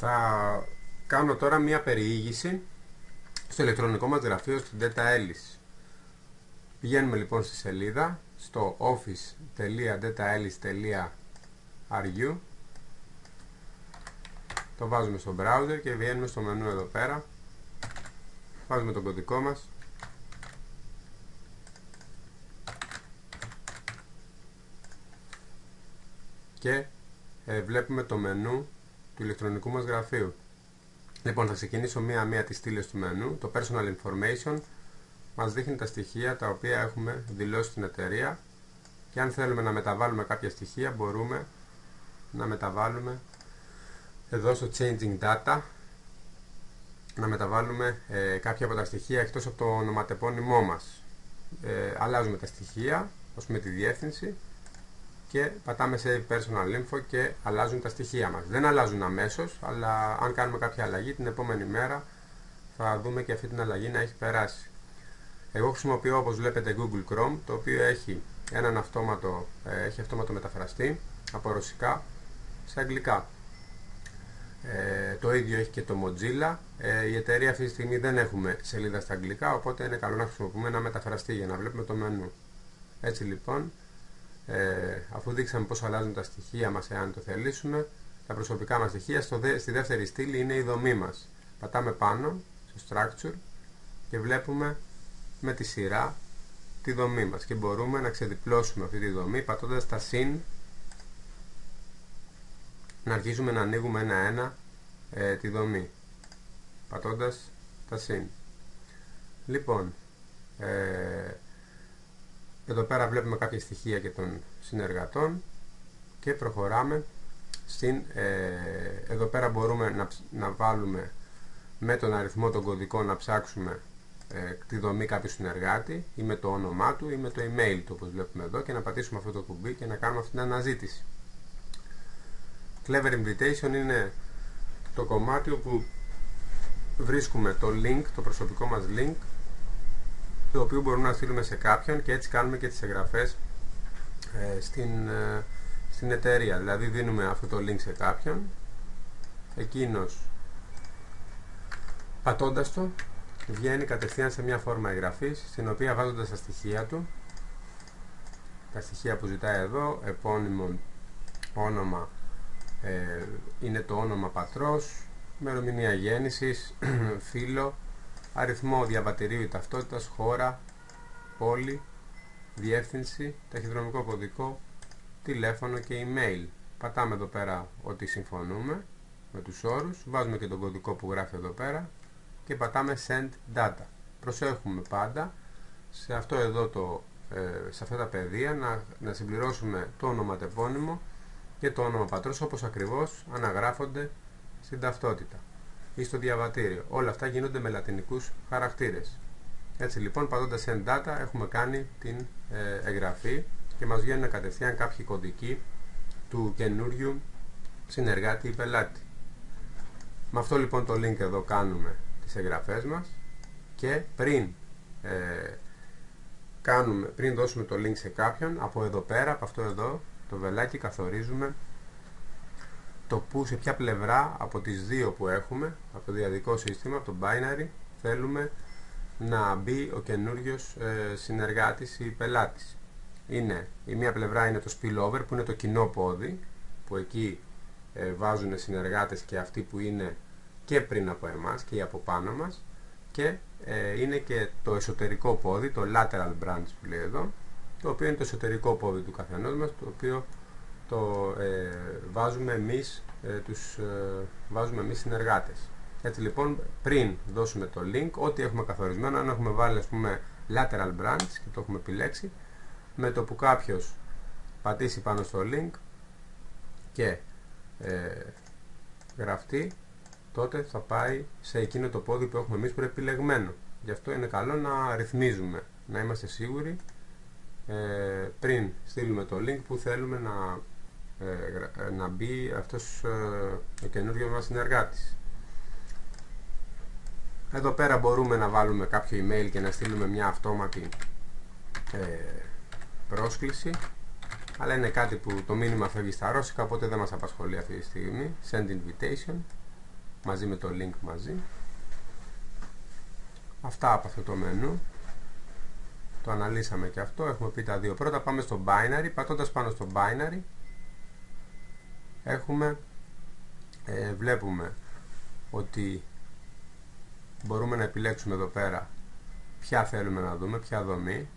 Θα κάνω τώρα μία περιήγηση στο ηλεκτρονικό μας γραφείο στην Data Alice. Πηγαίνουμε λοιπόν στη σελίδα στο office.dataalice.ru, το βάζουμε στο browser και βγαίνουμε στο μενού εδώ πέρα, βάζουμε τον κωδικό μας και βλέπουμε το μενού του ηλεκτρονικού μας γραφείου. Λοιπόν, θα ξεκινήσω μία-μία τις στήλες του μενού. Το Personal Information μας δείχνει τα στοιχεία τα οποία έχουμε δηλώσει στην εταιρεία και αν θέλουμε να μεταβάλουμε κάποια στοιχεία μπορούμε να μεταβάλουμε εδώ στο Changing Data, να μεταβάλουμε κάποια από τα στοιχεία εκτός από το ονοματεπώνυμό μας. Αλλάζουμε τα στοιχεία, ας πούμε τη διεύθυνση, και πατάμε σε Personal Info και αλλάζουν τα στοιχεία μας. Δεν αλλάζουν αμέσως, αλλά αν κάνουμε κάποια αλλαγή την επόμενη μέρα θα δούμε και αυτή την αλλαγή να έχει περάσει. Εγώ χρησιμοποιώ, όπως βλέπετε, Google Chrome, το οποίο έχει έναν αυτόματο μεταφραστή από ρωσικά σε αγγλικά. Το ίδιο έχει και το Mozilla. Η εταιρεία αυτή τη στιγμή δεν έχουμε σελίδα στα αγγλικά, οπότε είναι καλό να χρησιμοποιούμε ένα μεταφραστή για να βλέπουμε το μενού. Έτσι λοιπόν, αφού δείξαμε πώς αλλάζουν τα στοιχεία μας εάν το θελήσουμε, τα προσωπικά μας στοιχεία, στη δεύτερη στήλη είναι η δομή μας. Πατάμε πάνω στο Structure και βλέπουμε με τη σειρά τη δομή μας και μπορούμε να ξεδιπλώσουμε αυτή τη δομή πατώντας τα συν, να αρχίσουμε να ανοίγουμε ένα-ένα τη δομή πατώντας τα συν. Λοιπόν, εδώ πέρα βλέπουμε κάποια στοιχεία και των συνεργατών και προχωράμε εδώ πέρα μπορούμε να βάλουμε με τον αριθμό των κωδικών να ψάξουμε τη δομή κάποιου συνεργάτη ή με το όνομά του ή με το email του, όπως βλέπουμε εδώ, και να πατήσουμε αυτό το κουμπί και να κάνουμε αυτή την αναζήτηση. Clever Invitation είναι το κομμάτι όπου βρίσκουμε το link, το προσωπικό μας link, το οποίο μπορούμε να στείλουμε σε κάποιον και έτσι κάνουμε και τις εγγραφές στην εταιρεία. Δηλαδή δίνουμε αυτό το link σε κάποιον, εκείνος πατώντας το βγαίνει κατευθείαν σε μια φόρμα εγγραφής, στην οποία βάζοντας τα στοιχεία του, τα στοιχεία που ζητάει εδώ, επώνυμο, όνομα, είναι το όνομα πατρός, ημερομηνία γέννησης, φύλο, αριθμό διαβατηρίου ή ταυτότητας, χώρα, πόλη, διεύθυνση, ταχυδρομικό κωδικό, τηλέφωνο και email. Πατάμε εδώ πέρα ότι συμφωνούμε με τους όρους, βάζουμε και τον κωδικό που γράφει εδώ πέρα και πατάμε Send Data. Προσέχουμε πάντα σε αυτό εδώ σε αυτά τα πεδία να συμπληρώσουμε το ονοματεπώνυμο και το όνομα πατρός όπως ακριβώς αναγράφονται στην ταυτότητα ή στο διαβατήριο. Όλα αυτά γίνονται με λατινικούς χαρακτήρες. Έτσι λοιπόν, πατώντας Send Data έχουμε κάνει την εγγραφή και μας βγαίνουν κατευθείαν κάποιοι κωδικοί του καινούριου συνεργάτη ή πελάτη. Με αυτό λοιπόν το link εδώ κάνουμε τις εγγραφές μας και πριν δώσουμε το link σε κάποιον, από εδώ πέρα, από αυτό εδώ το βελάκι, καθορίζουμε σε ποια πλευρά από τις δύο που έχουμε, από το διαδικό σύστημα, από το binary, θέλουμε να μπει ο καινούριος συνεργάτης ή πελάτης. Η μία πλευρά είναι το spillover, που είναι το κοινό πόδι, που εκεί βάζουν συνεργάτες και αυτοί που είναι και πριν από εμάς και από πάνω μας, και είναι και το εσωτερικό πόδι, το lateral branch που λέει εδώ, το οποίο είναι το εσωτερικό πόδι του καθενός μας, το οποίο το βάζουμε εμείς συνεργάτες. Έτσι λοιπόν, πριν δώσουμε το link, ό,τι έχουμε καθορισμένο, αν έχουμε βάλει ας πούμε lateral branch και το έχουμε επιλέξει, με το που κάποιος πατήσει πάνω στο link και γραφτεί, τότε θα πάει σε εκείνο το πόδι που έχουμε εμείς προεπιλεγμένο. Γι' αυτό είναι καλό να ρυθμίζουμε, να είμαστε σίγουροι πριν στείλουμε το link που θέλουμε να μπει αυτός ο καινούριο μας συνεργάτης. Εδώ πέρα μπορούμε να βάλουμε κάποιο email και να στείλουμε μια αυτόματη πρόσκληση, αλλά είναι κάτι που το μήνυμα φεύγει στα ρώσικα, οπότε δεν μας απασχολεί αυτή τη στιγμή. Send invitation. μαζί με το link μαζί. Αυτά από αυτό το μενού. Το αναλύσαμε και αυτό, έχουμε πει τα δύο. Πρώτα πάμε στο binary, πατώντας πάνω στο binary βλέπουμε ότι μπορούμε να επιλέξουμε εδώ πέρα ποια θέλουμε να δούμε, ποια δομή.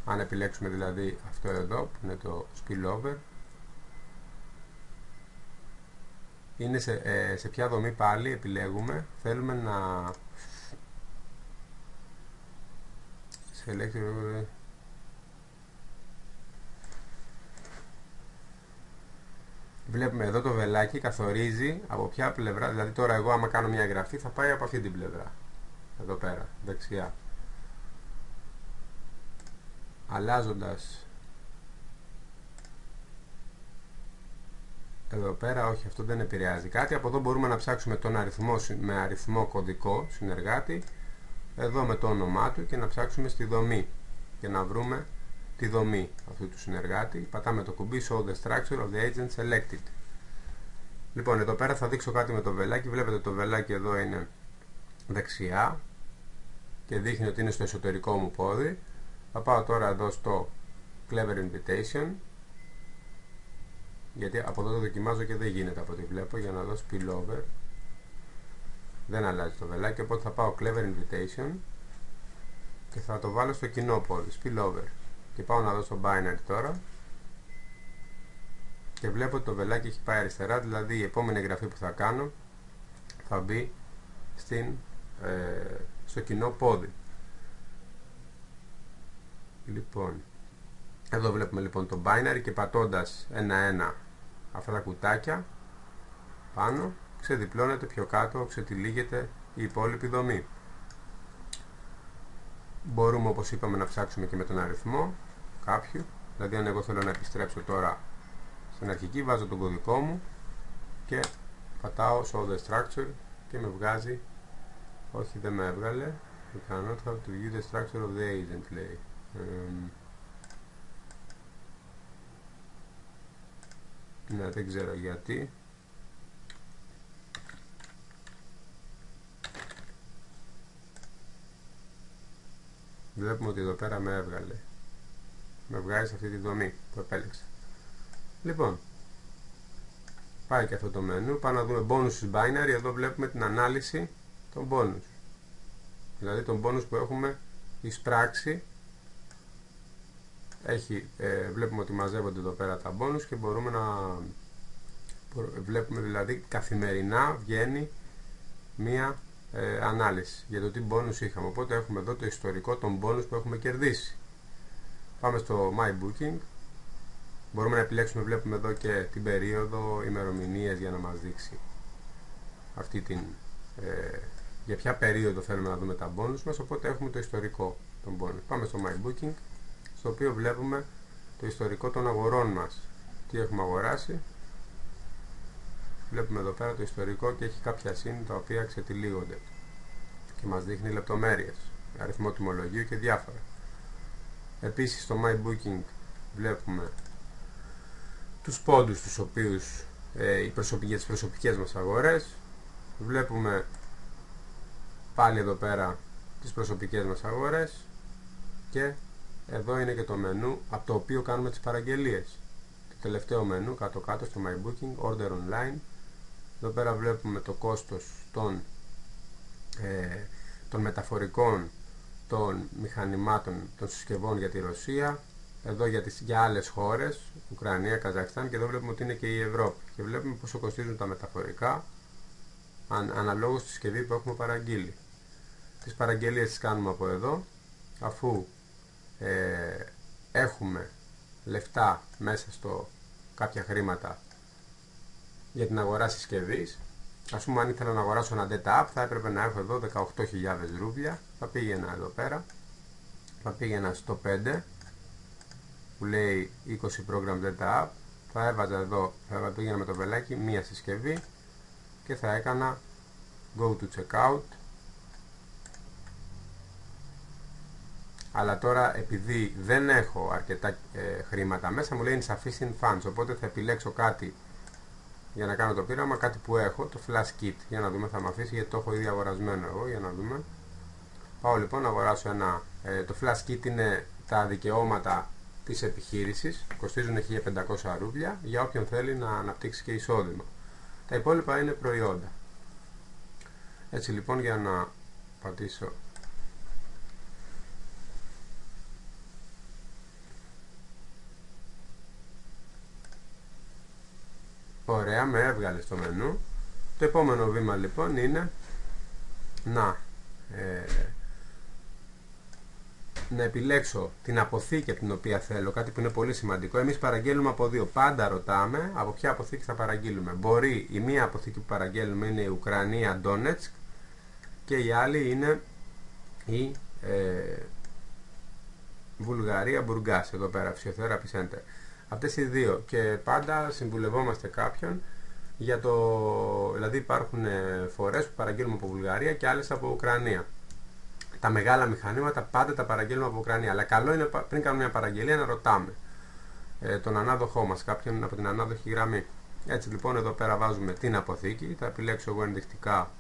Αν επιλέξουμε δηλαδή αυτό εδώ που είναι το spillover, είναι σε ποια δομή πάλι επιλέγουμε. Θέλουμε να βλέπουμε εδώ το βελάκι καθορίζει από ποια πλευρά, δηλαδή τώρα εγώ άμα κάνω μια εγγραφή θα πάει από αυτή την πλευρά, εδώ πέρα, δεξιά. Αλλάζοντας εδώ πέρα, όχι, αυτό δεν επηρεάζει κάτι. Από εδώ μπορούμε να ψάξουμε τον αριθμό με αριθμό κωδικό συνεργάτη, εδώ με το όνομά του, και να ψάξουμε στη δομή και να βρούμε τη δομή αυτού του συνεργάτη. Πατάμε το κουμπί Show the structure of the agent selected. Λοιπόν, εδώ πέρα θα δείξω κάτι με το βελάκι. Βλέπετε το βελάκι εδώ είναι δεξιά και δείχνει ότι είναι στο εσωτερικό μου πόδι. Θα πάω τώρα εδώ στο Clever Invitation, γιατί από εδώ το δοκιμάζω και δεν γίνεται από ό,τι βλέπω. Για να δω spillover, δεν αλλάζει το βελάκι, οπότε θα πάω Clever Invitation και θα το βάλω στο κοινό πόδι, spillover, και πάω να δω στο binary τώρα και βλέπω ότι το βελάκι έχει πάει αριστερά, δηλαδή η επόμενη εγγραφή που θα κάνω θα μπει στο κοινό πόδι. Λοιπόν, εδώ βλέπουμε λοιπόν το binary και πατώντας ένα-ένα αυτά τα κουτάκια πάνω, ξεδιπλώνεται πιο κάτω, ξετυλίγεται η υπόλοιπη δομή. Μπορούμε, όπως είπαμε, να ψάξουμε και με τον αριθμό κάποιου, δηλαδή αν εγώ θέλω να επιστρέψω τώρα στην αρχική, βάζω τον κωδικό μου και πατάω Show the structure και με βγάζει, όχι δεν με έβγαλε, you cannot have to view the structure of the agent, λέει. Ναι, δεν ξέρω γιατί. Βλέπουμε ότι εδώ πέρα με έβγαλε. Με βγάζει σε αυτή τη δομή που επέλεξα. Λοιπόν, πάει και αυτό το μενού. Πάμε να δούμε bonus binary. Εδώ βλέπουμε την ανάλυση των bonus. Δηλαδή τον bonus που έχουμε εισπράξει. Βλέπουμε ότι μαζεύονται εδώ πέρα τα bonus και μπορούμε να βλέπουμε, δηλαδή καθημερινά βγαίνει μία ανάλυση για το τι bonus είχαμε. Οπότε έχουμε εδώ το ιστορικό των bonus που έχουμε κερδίσει. Πάμε στο My Booking. Μπορούμε να επιλέξουμε, βλέπουμε εδώ και την περίοδο, ημερομηνίες για να μας δείξει αυτή για ποια περίοδο θέλουμε να δούμε τα bonus μας. Οπότε έχουμε το ιστορικό των bonus. Πάμε στο My Booking, στο οποίο βλέπουμε το ιστορικό των αγορών μας, τι έχουμε αγοράσει. Βλέπουμε εδώ πέρα το ιστορικό και έχει κάποια συν τα οποία ξετυλίγονται και μας δείχνει λεπτομέρειες, αριθμό τιμολογίου και διάφορα. Επίσης στο My Booking βλέπουμε τους πόντους τους οποίους για τις προσωπικές μας αγορές. Βλέπουμε πάλι εδώ πέρα τις προσωπικές μας αγορές και εδώ είναι και το μενού από το οποίο κάνουμε τις παραγγελίες. Το τελευταίο μενού κάτω κάτω στο My Booking, Order Online. Εδώ πέρα βλέπουμε το κόστος των μεταφορικών των μηχανημάτων των συσκευών για τη Ρωσία, εδώ για άλλες χώρες, Ουκρανία, Καζακστάν, και εδώ βλέπουμε ότι είναι και η Ευρώπη και βλέπουμε πόσο κοστίζουν τα μεταφορικά αναλόγως στη συσκευή που έχουμε παραγγείλει. Τις παραγγελίες τις κάνουμε από εδώ, αφού έχουμε λεφτά μέσα στο κάποια χρήματα για την αγορά συσκευής. Ας πούμε, αν ήθελα να αγοράσω ένα data app, θα έπρεπε να έχω εδώ 18.000 ρούβλια. Θα πήγαινα εδώ πέρα, θα πήγαινα στο 5 που λέει 20 program data app, θα έβαζα εδώ, θα πήγαινα με το βελάκι μία συσκευή και θα έκανα go to checkout. Αλλά τώρα, επειδή δεν έχω αρκετά χρήματα μέσα, μου λέει insufficient funds, οπότε θα επιλέξω κάτι για να κάνω το πείραμα κάτι που έχω, το Flash Kit. Για να δούμε, θα με αφήσει γιατί το έχω ήδη αγορασμένο εγώ. Για να δούμε. Πάω λοιπόν να αγοράσω ένα. Το Flash Kit είναι τα δικαιώματα της επιχείρησης, κοστίζουν 1500 ρούβλια για όποιον θέλει να αναπτύξει και εισόδημα. Τα υπόλοιπα είναι προϊόντα. Έτσι λοιπόν, για να πατήσω ωραία, με έβγαλε στο μενού. Το επόμενο βήμα λοιπόν είναι να επιλέξω την αποθήκη από την οποία θέλω, κάτι που είναι πολύ σημαντικό. Εμείς παραγγέλνουμε από δύο. Πάντα ρωτάμε από ποια αποθήκη θα παραγγείλουμε. Μπορεί η μία αποθήκη που παραγγέλνουμε είναι η Ουκρανία Ντόνετσκ και η άλλη είναι η Βουλγαρία Μπουργκάς, εδώ πέρα, Physiotherapy Center. Αυτές οι δύο, και πάντα συμβουλευόμαστε κάποιον για δηλαδή υπάρχουν φορές που παραγγέλνουμε από Βουλγαρία και άλλες από Ουκρανία. Τα μεγάλα μηχανήματα πάντα τα παραγγέλνουμε από Ουκρανία, αλλά καλό είναι πριν κάνουμε μια παραγγελία να ρωτάμε τον ανάδοχό μας, κάποιον από την ανάδοχη γραμμή. Έτσι λοιπόν, εδώ πέρα βάζουμε την αποθήκη, θα επιλέξω εγώ ενδεικτικά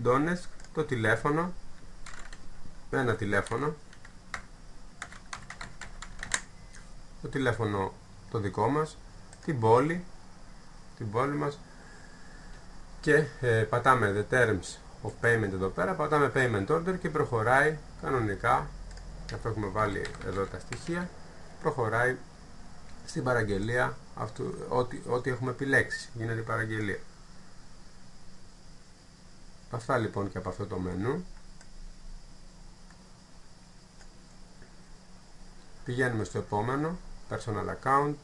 Donetsk, το τηλέφωνο, ένα τηλέφωνο, το τηλέφωνο το δικό μας, την πόλη μας και πατάμε the terms of payment εδώ πέρα, πατάμε payment order και προχωράει κανονικά, αυτό έχουμε βάλει εδώ τα στοιχεία, προχωράει στην παραγγελία αυτού, ό,τι έχουμε επιλέξει, γίνεται η παραγγελία. Αυτά λοιπόν και από αυτό το μενού. Πηγαίνουμε στο επόμενο, personal account,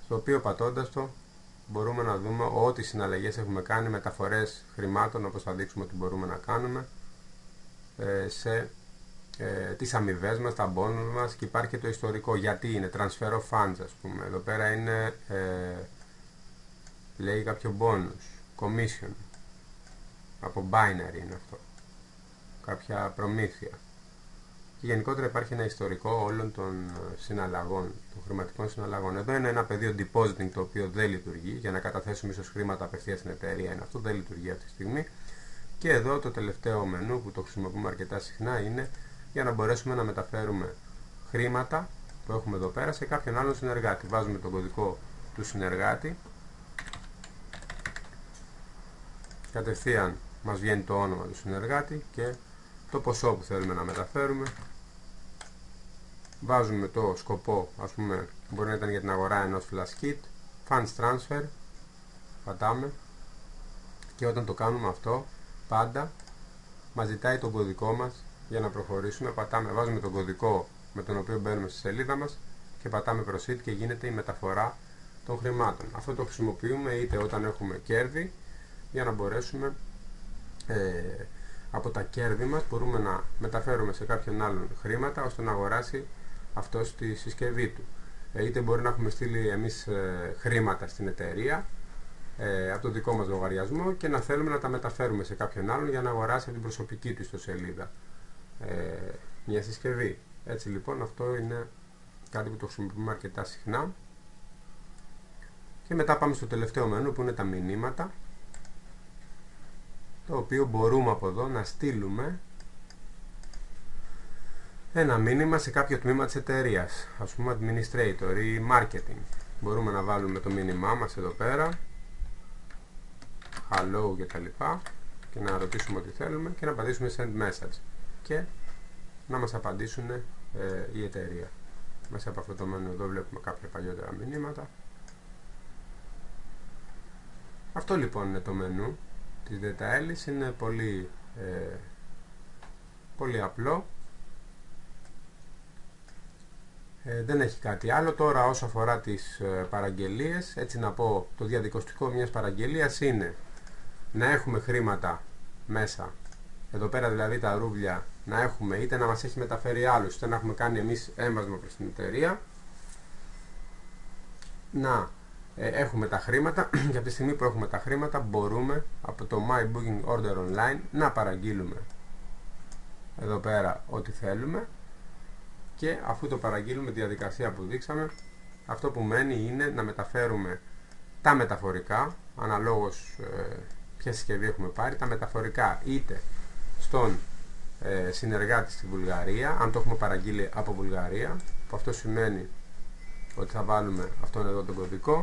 στο οποίο πατώντας το μπορούμε να δούμε ό,τι συναλλαγές έχουμε κάνει, μεταφορές χρημάτων, όπως θα δείξουμε ότι μπορούμε να κάνουμε, σε τις αμοιβές μας, τα bonus μας, και υπάρχει και το ιστορικό. Γιατί είναι transfer of funds, ας πούμε. Εδώ πέρα είναι, λέει κάποιο bonus, commission, από binary είναι αυτό, κάποια προμήθεια. Και γενικότερα υπάρχει ένα ιστορικό όλων των συναλλαγών, των χρηματικών συναλλαγών. Εδώ είναι ένα πεδίο depositing το οποίο δεν λειτουργεί, για να καταθέσουμε ίσως χρήματα απευθείας στην εταιρεία, είναι αυτό, δεν λειτουργεί αυτή τη στιγμή. Και εδώ το τελευταίο μενού που το χρησιμοποιούμε αρκετά συχνά είναι για να μπορέσουμε να μεταφέρουμε χρήματα που έχουμε εδώ πέρα σε κάποιον άλλον συνεργάτη. Βάζουμε τον κωδικό του συνεργάτη, κατευθείαν μας βγαίνει το όνομα του συνεργάτη και το ποσό που θέλουμε να μεταφέρουμε. Βάζουμε το σκοπό, ας πούμε μπορεί να ήταν για την αγορά ενός flash kit, funds transfer, πατάμε, και όταν το κάνουμε αυτό πάντα μας ζητάει τον κωδικό μας για να προχωρήσουμε. Βάζουμε τον κωδικό με τον οποίο μπαίνουμε στη σελίδα μας και πατάμε proceed και γίνεται η μεταφορά των χρημάτων. Αυτό το χρησιμοποιούμε είτε όταν έχουμε κέρδη, για να μπορέσουμε από τα κέρδη μας μπορούμε να μεταφέρουμε σε κάποιον άλλον χρήματα ώστε να αγοράσει αυτός τη συσκευή του. Είτε μπορεί να έχουμε στείλει εμείς χρήματα στην εταιρεία από το δικό μας λογαριασμό και να θέλουμε να τα μεταφέρουμε σε κάποιον άλλον για να αγοράσει από την προσωπική του ιστοσελίδα μια συσκευή. Έτσι λοιπόν, αυτό είναι κάτι που το χρησιμοποιούμε αρκετά συχνά. Και μετά πάμε στο τελευταίο μενού που είναι τα μηνύματα, το οποίο μπορούμε από εδώ να στείλουμε ένα μήνυμα σε κάποιο τμήμα της εταιρείας, ας πούμε administrator ή marketing. Μπορούμε να βάλουμε το μήνυμά μας εδώ πέρα, hello και τα λοιπά, και να ρωτήσουμε ό,τι θέλουμε και να πατήσουμε send message και να μας απαντήσουν η εταιρεία. Μέσα από αυτό το μενού εδώ βλέπουμε κάποια παλιότερα μηνύματα. Αυτό λοιπόν είναι το μενού της Data Alice, είναι πολύ απλό, δεν έχει κάτι άλλο. Τώρα όσο αφορά τις παραγγελίες, έτσι να πω, το διαδικαστικό μιας παραγγελίας είναι να έχουμε χρήματα μέσα, εδώ πέρα δηλαδή τα ρούβλια, να έχουμε είτε να μας έχει μεταφέρει άλλους, είτε να έχουμε κάνει εμείς έμβασμα προς την εταιρεία, να έχουμε τα χρήματα και από τη στιγμή που έχουμε τα χρήματα μπορούμε από το My Booking Order Online να παραγγείλουμε εδώ πέρα ό,τι θέλουμε, και αφού το παραγγείλουμε, τη διαδικασία που δείξαμε, αυτό που μένει είναι να μεταφέρουμε τα μεταφορικά, αναλόγως ποια συσκευή έχουμε πάρει, τα μεταφορικά είτε στον συνεργάτη στη Βουλγαρία, αν το έχουμε παραγγείλει από Βουλγαρία, που αυτό σημαίνει ότι θα βάλουμε αυτόν εδώ τον κωδικό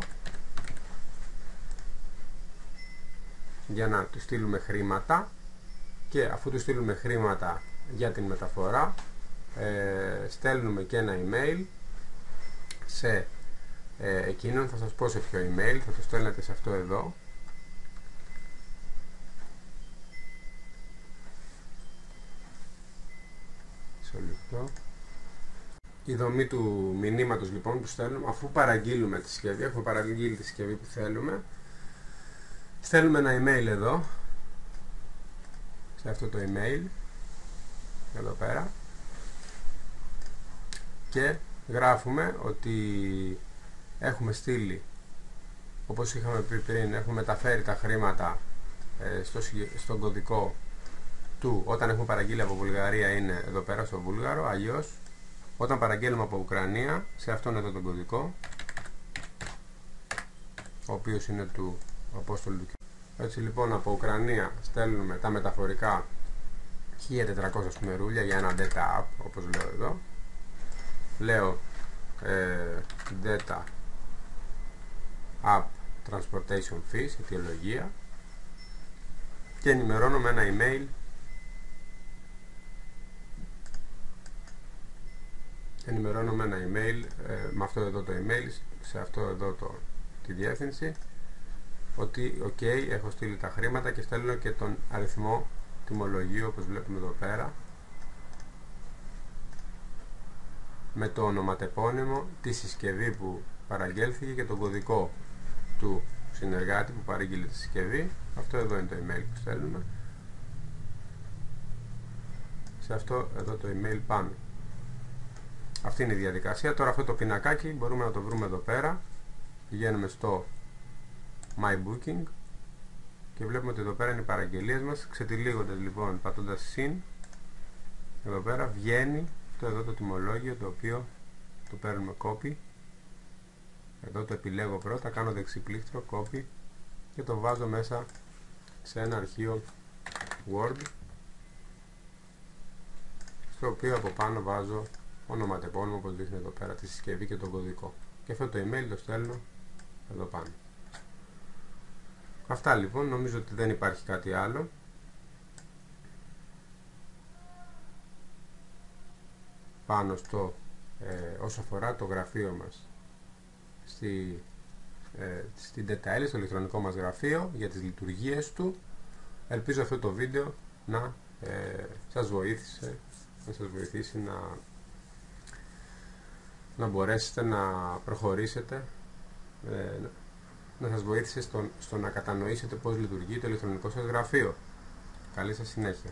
για να του στείλουμε χρήματα, και αφού του στείλουμε χρήματα για την μεταφορά, στέλνουμε και ένα email σε εκείνον. Θα σας πω σε ποιο email, θα το στέλνετε σε αυτό εδώ. Η δομή του μηνύματος λοιπόν που στέλνουμε, αφού παραγγείλουμε τη συσκευή, έχουμε παραγγείλει τη συσκευή που θέλουμε, στέλνουμε ένα email εδώ, σε αυτό το email, εδώ πέρα, και γράφουμε ότι έχουμε στείλει, όπως είχαμε πει πριν, έχουμε μεταφέρει τα χρήματα στον κωδικό του. Όταν έχουμε παραγγείλει από Βουλγαρία είναι εδώ πέρα στο βούλγαρο, αλλιώς όταν παραγγέλνουμε από Ουκρανία, σε αυτόν εδώ τον κωδικό, ο οποίος είναι του Απόστολου του. Έτσι λοιπόν από Ουκρανία στέλνουμε τα μεταφορικά 1400 ρούλια για ένα data app, όπως λέω εδώ. Λέω data app transportation fees, αιτιολογία, και ενημερώνω με ένα email, με αυτό εδώ το email, σε αυτό εδώ τη διεύθυνση, ότι ok, έχω στείλει τα χρήματα, και στέλνω και τον αριθμό τιμολογίου, όπως βλέπουμε εδώ πέρα, με το ονοματεπώνυμο, τη συσκευή που παραγγέλθηκε και τον κωδικό του συνεργάτη που παρήγγειλε τη συσκευή. Αυτό εδώ είναι το email που στέλνουμε, σε αυτό εδώ το email πάνω. Αυτή είναι η διαδικασία. Τώρα αυτό το πινακάκι μπορούμε να το βρούμε εδώ πέρα. Πηγαίνουμε στο My Booking και βλέπουμε ότι εδώ πέρα είναι οι παραγγελίες μας. Ξετυλίγονται λοιπόν πατώντας συν. Εδώ πέρα βγαίνει εδώ το τιμολόγιο, το οποίο το παίρνουμε copy. Εδώ το επιλέγω πρώτα, κάνω δεξί πλήκτρο, copy, και το βάζω μέσα σε ένα αρχείο Word, στο οποίο από πάνω βάζω ονοματεπώνυμο, όπως δείχνει εδώ πέρα, τη συσκευή και τον κωδικό, και αυτό το email το στέλνω εδώ πάνω. Αυτά λοιπόν, νομίζω ότι δεν υπάρχει κάτι άλλο. Πάνω στο όσο αφορά το γραφείο μας στην Detail, στο ηλεκτρονικό μας γραφείο, για τις λειτουργίες του. Ελπίζω αυτό το βίντεο να σας βοηθήσει να μπορέσετε να προχωρήσετε, να σας βοήθησε στο να κατανοήσετε πώς λειτουργεί το ηλεκτρονικό σας γραφείο. Καλή σας συνέχεια.